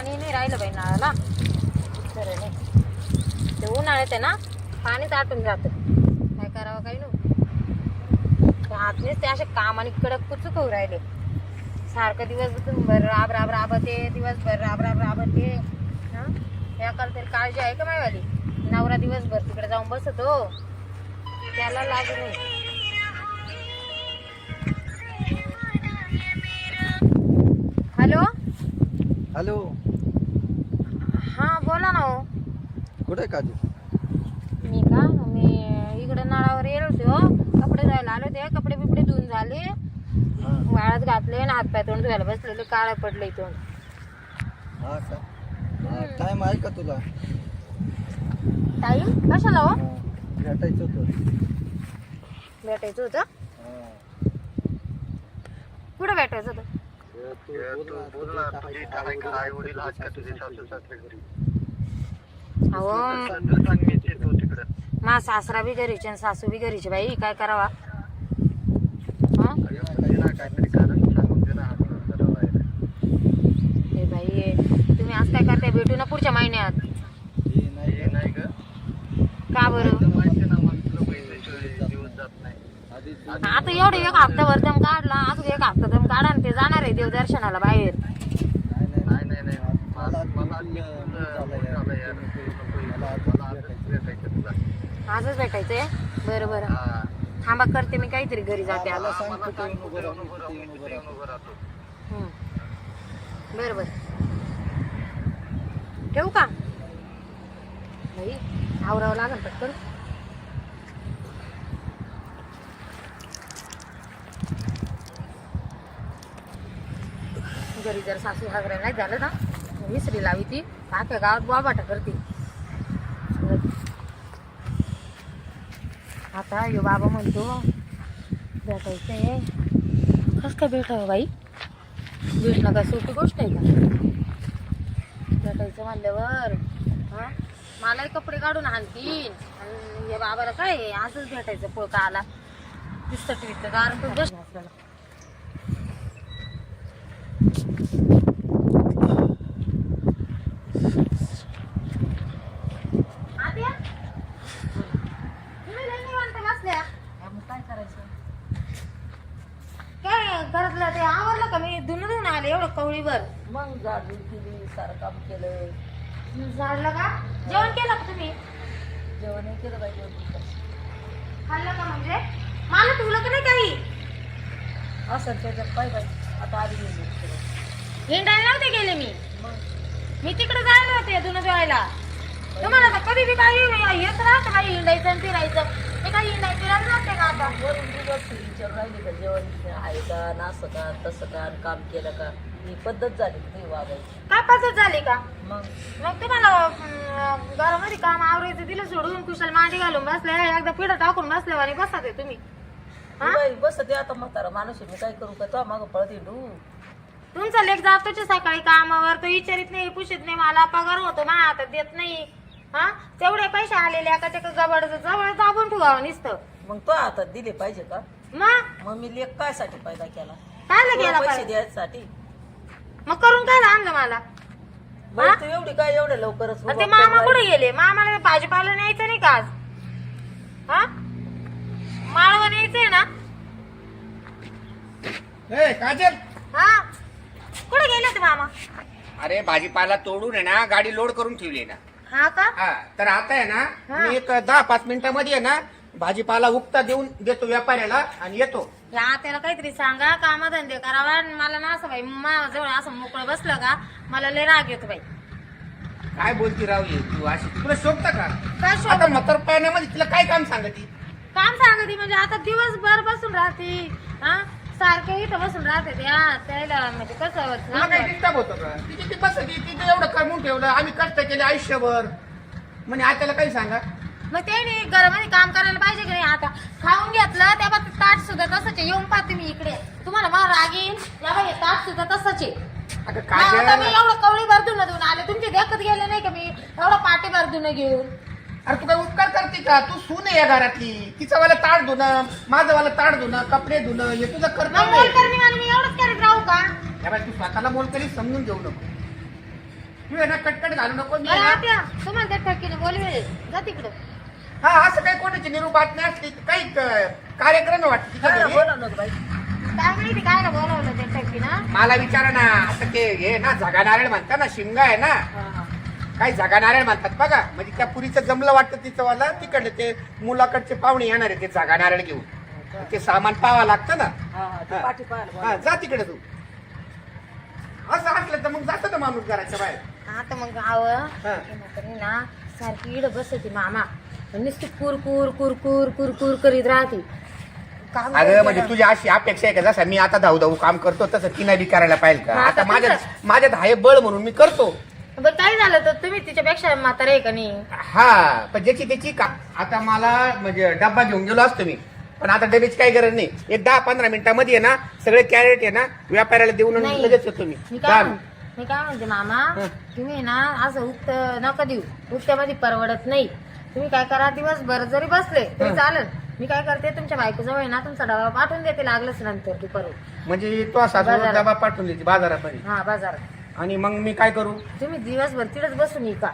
पाणी नाही राहिलं बाई नळाला. खरं नाही ते उन्हाळ्यात आहे ना पाणीच आटून जातं. काय करावं काही नको. हातनेच ते असे काम आणि कडक कुचूक होऊ राहिले. सारखं दिवसभर राब राब राबते, दिवसभर राब राब राबते. हां याकाल तरी काळजी आहे का मायवाली. नवरा दिवसभर तिकडे जाऊन बसतो त्याला लागू नाही. Hello hello. हां बोला ना. हो कुठे आहे काजू? मी इकडे नळावर येलो होतो. कपडे धुवायला आले होते. कपडे बिपडे धुवून झाले, वाळत घातले आणि हातपाय तोंड धुवायला बसलेले. काळं पडलंय तोंड. हा का? टाइम आहे का तुला? टाईम कशाला हो? भेटायचं होतं. भेटायचं होतं? कुठं भेटायचं होतं? अहो मा सासरा बी घरीचे आणि सासू बी घरीचे बाई. काय करावा? हे बाई तुम्ही आज काय करताय? भेटू ना पुढच्या महिन्यात. का बरं? आता एवढे एक हप्ताभर दम काढला, अजून एक हप्ता दम काढा आणि ते जाणार आहे देवदर्शनाला बाहेर. आजच भेटायचंय? बरं बरं थांबा करते मी काहीतरी घरी जाते. आलं बरं बरं ठेवू का बाई? आवरावं लागेल पटकन. घरी जर सासू वगैरे नाही झालं ना विसरी लावी ती आख्या गावात बाबाटा करते. आता यो बाबा म्हणतो भेटायचंय. कसं काय भेटावं बाई? भेटणं काय सोपी गोष्ट आहे का? भेटायचं म्हणल्यावर हां मलाही कपडे काढून आणतील आणि हे बाबाला काय आजच भेटायचं. पोळका आला दिसतं टीव्हीचं कारण तो बस आपल्याला. काय करायचं? काय घरातलं ते आवरलं का? मी धुणं धुवून आले एवढं कवळीवर. मग झाडून केली, सारं काम केलं. झाडलं का? जेवण केलं का तुम्ही? जेवण केलं पाहिजे. खाल्लं का? म्हणजे मला तुला का नाही काही असं त्याच्यात काय आता आधी गेली हिंडायला नव्हते गेले मी. मग मी तिकडे जायला होते धुणं धुवायला. तुम्हाला तर कधी बी काही येत राहतं काही हिंडायचं आणि फिरायचं. ते काही हिंडायचं फिरायला नसते का? आता वरून दिवस विचार राहिली का जेवण आहे का, नासं का, तसं का, काम केलं का, ही पद्धत झाली तुम्ही वागायची. काय पद्धत झाली का? मग मग तुम्हाला घरामध्ये काम आवरायचं दिलं सोडून कुशल मांडी घालून बसले. एकदा पिढं टाकून बसले आणि बसा ते तुम्ही. बस ते आता म्हातारा माणूस मी काय करू का? तो मागं पळत हिंडू. तुमचा लेख जातोच सकाळी कामावर. तो विचारित नाही, पुशीत नाही. मला पगार होतो ना आता देत नाही. हा तेवढे पैसे आलेले एका गबड जवळ दाबून ठेवावं नुसतं. मग तो आता दिले पाहिजे का? मग मी लेख काय साठी पैदा केला? काय गेला पैसे द्यायसाठी. मग करून काय आणलं मला? बरं तू एवढी काय एवढ्या लवकरच ते मामा कुठे गेले? मामाला भाजीपाला न्यायचं नाही का आज? हा माळवं न्यायचंय ना? काजल हा कुठे गेले ते मामा? अरे भाजीपाला तोडून आहे ना गाडी लोड करून ठेवली आहे ना. हा का? हा तर आता आहे ना मी एक 10-5 मिनिटांमध्ये आहे ना भाजीपाला उक्ता देऊन देतो व्यापाऱ्याला आणि येतो. या त्याला काहीतरी सांगा, कामधंदे करावा. मला ना असं बाई जवळ असं मोकळं बसलं का मला लय राग येतो बाई. काय बोलती राव ये तू अशी? तुला शोभता का? काय शोभतं? आता म्हातार पाण्यामध्ये तिला काय काम सांगती? काम सांगते म्हणजे आता दिवसभर बसून राहते. हा सारखे इथं बसून राहते त्याला म्हणजे कसं तुला काही डिस्टर्ब होतं का? तिची ती बस तिथे एवढं कमवून ठेवलं आम्ही कष्ट केले आयुष्यभर म्हणजे आज त्याला काही सांगा. मग त्याने घरामध्ये काम करायला पाहिजे की नाही? आता खाऊन घेतलं त्या बाबतीत ताट सुद्धा तसंच आहे. येऊन पाहते मी इकडे तुम्हाला मला राग येईल. या बाई ताट सुद्धा तसंच आहे. आता आता मी काय एवढं कवळी भर धुणं देऊन आले. तुमचे देखत गेले नाही का मी एवढं पाठी भर धुणं घेऊन? अरे तू काय उपकार करते का? तू सून आहे या घरातली. तिचं वाला ताट धुणं, माझं वाला ताट धुणं, कपडे धुणं हे तुझं मग कर्तव्य मोल आहे. करणे मला मी एवढंच करत राहू का? तू स्वतःला मोल कधी समजून घेऊ नको. तू आहे ना कटकट घालू नको मी अरे आहे ना- आत्या तुम्हाला त्या ठक्कीने बोलवे जा तिकडं. हा असं काही कोणाची निरूप बातमी असली काही कार्यक्रम वाटत तिच्या हा, घरी. बोला ना बाई. काय माहिती काय ना बोलवलं त्या ठक्कीनं. मला विचारा ना आता ते हे ना झगा नारळ म्हणतात ना शिमगा आहे ना काही झगा नारळ म्हणतात बघा म्हणजे त्या पुरीचं जमलं वाटतं तिचं वाला तिकडले ते मुलाकडचे पाहुणे येणार आहे ते झगा नारळ घेऊन ते सामान पाहावं लागतं ना हा, हा, ते पाठी पाहायला हा बोला. जा तिकडे तू असं असलं तर मग जातं ना माणूस घराच्या बाहेर आता मग गाव ना सारखी इड बसते मामा नुसती कुरकुर कुरकुर कुरकुर करीत राहते. काम अगं करते म्हणजे ना. तुझी अशी अपेक्षा आहे का जसं मी आता धाऊ धाऊ काम करतो तसं तिने बी करायला पाहिजे का हा, आता आता माझ्यात आहे बळ म्हणून मी करतो बरं काय झालं तर तुम्ही तिच्यापेक्षा म्हातारे आहे का नाही. हा पण ज्याची त्याची का आता मला म्हणजे डब्बा घेऊन गेलो असतो मी पण आता डब्याची काही गरज नाही एक 10-15 मिनिटांमध्ये आहे ना सगळे कॅरेट आहे ना व्यापाऱ्याला देऊन नाही. लगेच येतो मी मी जा. मी काय म्हणते मामा हं. तुम्ही ना असं उक्त नका देऊ उक्त्यामध्ये परवडत नाही. तुम्ही काय करा दिवसभर जरी बसले तरी हं. चालेल. मी काय करते तुमच्या बायकोजवळ आहे ना तुमचा डबा पाठवून देते लागलंच नंतर दुपारून. म्हणजे तो सासू बाजारात. डबा पाठवून देते बाजारामध्ये हा बाजारात आणि मग मी काय करू तुम्ही दिवसभर तिथंच बसून विका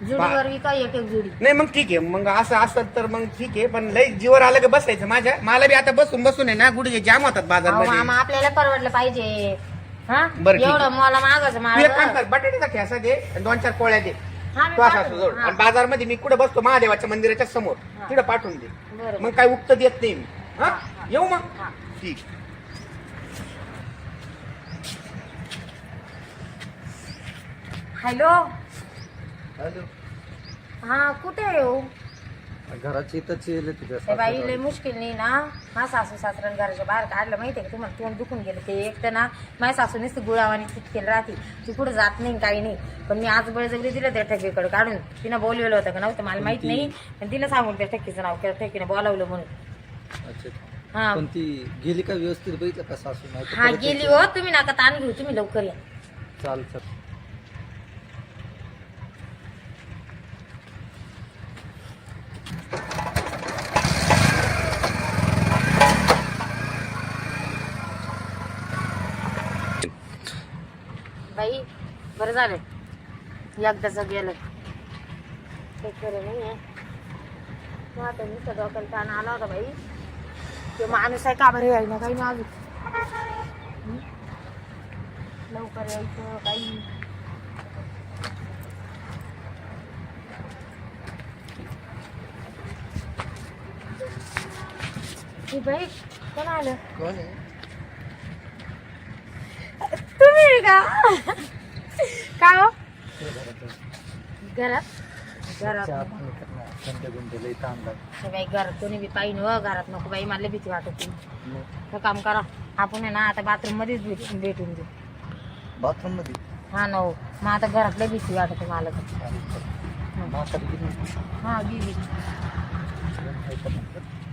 जुडीवर विका एक एक जुडी. नाही मग ठीक आहे मग असं असत तर मग ठीक आहे पण लई जीवर आलं की बसायचं माझ्या मला बी आता बसून बसून आहे ना गुडघे जाम होतात अहो, बाजारमध्ये मामा आपल्याला परवडलं पाहिजे. हा बरं, ठीक आहे. एवढं मला मागायचं तू एक काम मला कर बटाट्याचा ठेसा दे आणि 2-4 पोळ्या दे हा, मी तो पाठवते. सासू जवळ हा. आणि बाजारमध्ये मी कुठे बसतो महादेवाच्या मंदिराच्या समोर हा. तिकडे पाठवून दे बरं. मग काय उक्त देत नाही मी हा हा, हा. येऊ मग हा. ठीक हॅलो हॅलो हा कुठे आहे हो घराची इथंच येईल तुझ्या ते बाई लय सासूच्या. मुश्किल नाही ना माझ्या सासू सासऱ्याने घराच्या बाहेर काढलं माहितीये का तुम्हाला तोंड दुखून गेलं ते एक तर ना माझ्या सासू नुसती गुळावानी चिटकेल राहते ती कुठं जात नाही काही नाही पण मी आज बळजबरी दिलं त्या ठेकीकडे काढून तिनं बोलवलं होतं का नव्हतं मला माहित नाही पण तिला सांगून त्या ठेकीचं नाव केलं ठेकीने बोलावलं म्हणून. अच्छा हा पण ती गेली का व्यवस्थित बघितलं का सासू नाही तर हा परत गेली यायची. हो तुम्ही नका ताण घेऊ तुम्ही लवकर या. चाल चाल बाई बरं झालं एकदाच गेलं काही खरं नाही आहे. मग आता मी डोक्याला ताण आला होता बाई तो माणूस आहे का बरं यायला काही ना अजून हं? लवकर यायचं काही ही बाई कोण आलं कोण आहे तुम्ही का का हो ते घरातच. घरात घरात चहा नको. पाणी करणार. थंड बिंड लई ताण लागला. हे बाई घरात कोणी बी पाहिजे हो घरात नको बाई मला भीती वाटत मग तर काम करा आपण आहे ना आता बाथरूम मध्येच भेटून देऊ बाथरूम मध्ये हा ना हो मग आता घरात लय भीती वाटत मला तर म्हातारी गेली. हा गेली काय करणार?